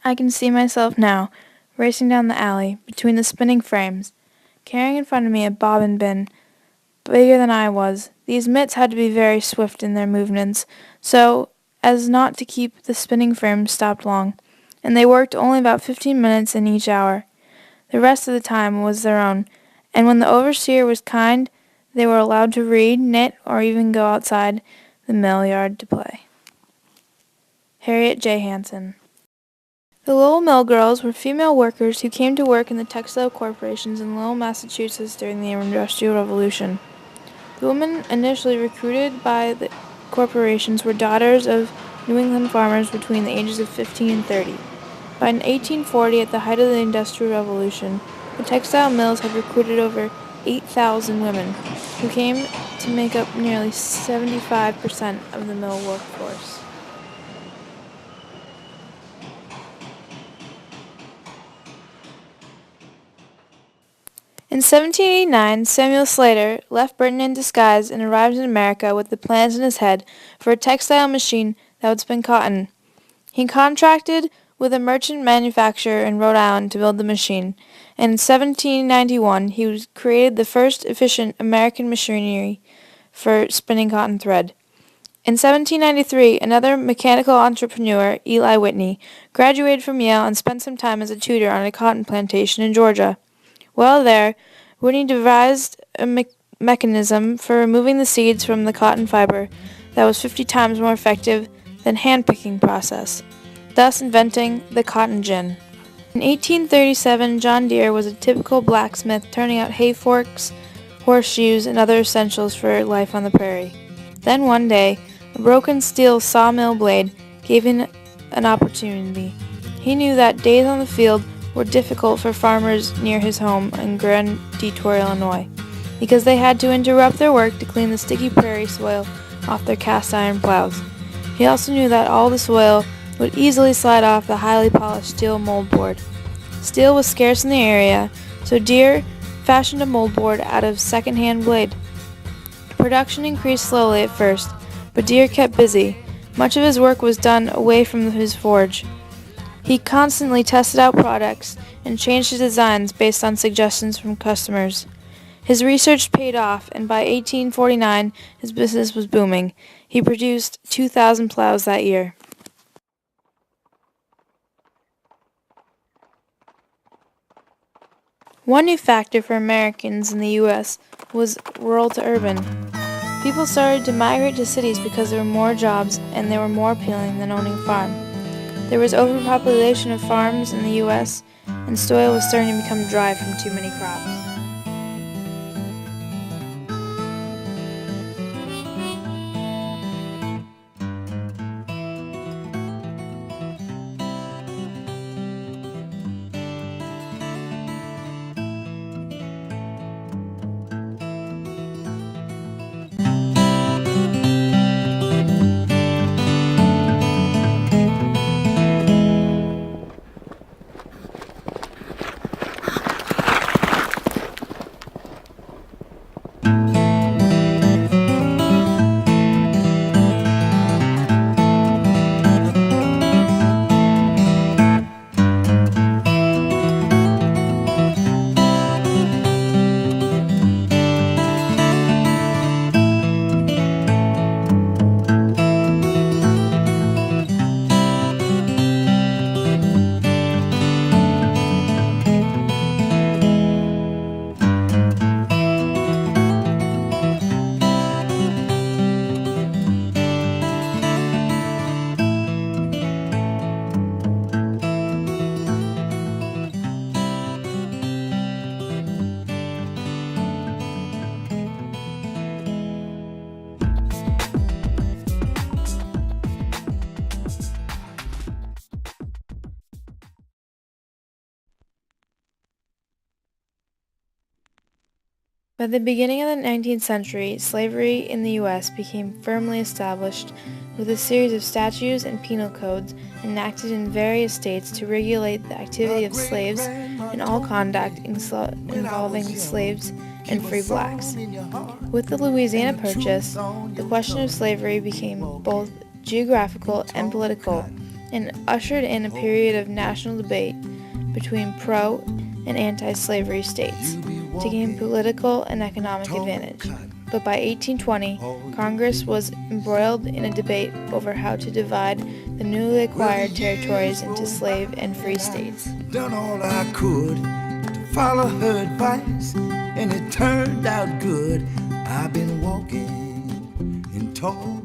I can see myself now, racing down the alley, between the spinning frames, carrying in front of me a bobbin bin, bigger than I was. These mitts had to be very swift in their movements, so as not to keep the spinning frames stopped long, and they worked only about 15 minutes in each hour. The rest of the time was their own, and when the overseer was kind, they were allowed to read, knit, or even go outside the mill yard to play. Harriet J. Hansen. The Lowell Mill Girls were female workers who came to work in the textile corporations in Lowell, Massachusetts during the Industrial Revolution. The women initially recruited by the corporations were daughters of New England farmers between the ages of 15 and 30. By 1840, at the height of the Industrial Revolution, the textile mills had recruited over 8,000 women, who came to make up nearly 75% of the mill workforce. In 1789, Samuel Slater left Britain in disguise and arrived in America with the plans in his head for a textile machine that would spin cotton. He contracted with a merchant manufacturer in Rhode Island to build the machine, and in 1791 he created the first efficient American machinery for spinning cotton thread. In 1793, another mechanical entrepreneur, Eli Whitney, graduated from Yale and spent some time as a tutor on a cotton plantation in Georgia. While there, Whitney devised a mechanism for removing the seeds from the cotton fiber that was 50 times more effective than hand-picking process, thus inventing the cotton gin. In 1837, John Deere was a typical blacksmith turning out hay forks, horseshoes, and other essentials for life on the prairie. Then one day, a broken steel sawmill blade gave him an opportunity. He knew that days on the field were difficult for farmers near his home in Grand Detour, Illinois, because they had to interrupt their work to clean the sticky prairie soil off their cast iron plows. He also knew that all the soil would easily slide off the highly polished steel moldboard. Steel was scarce in the area, so Deere fashioned a moldboard out of second-hand blade. Production increased slowly at first, but Deere kept busy. Much of his work was done away from his forge. He constantly tested out products and changed his designs based on suggestions from customers. His research paid off, and by 1849 his business was booming. He produced 2,000 plows that year. One new factor for Americans in the U.S. was rural to urban. People started to migrate to cities because there were more jobs and they were more appealing than owning a farm. There was overpopulation of farms in the U.S., and soil was starting to become dry from too many crops. By the beginning of the 19th century, slavery in the U.S. became firmly established with a series of statutes and penal codes enacted in various states to regulate the activity of slaves and all conduct involving slaves and free blacks. With the Louisiana Purchase, the question of slavery became both geographical and political, and ushered in a period of national debate between pro- and anti-slavery states to gain political and economic advantage. But by 1820, Congress was embroiled in a debate over how to divide the newly acquired territories into slave and free states. Done all I could to follow her advice, and it turned out good. I've been walking and talking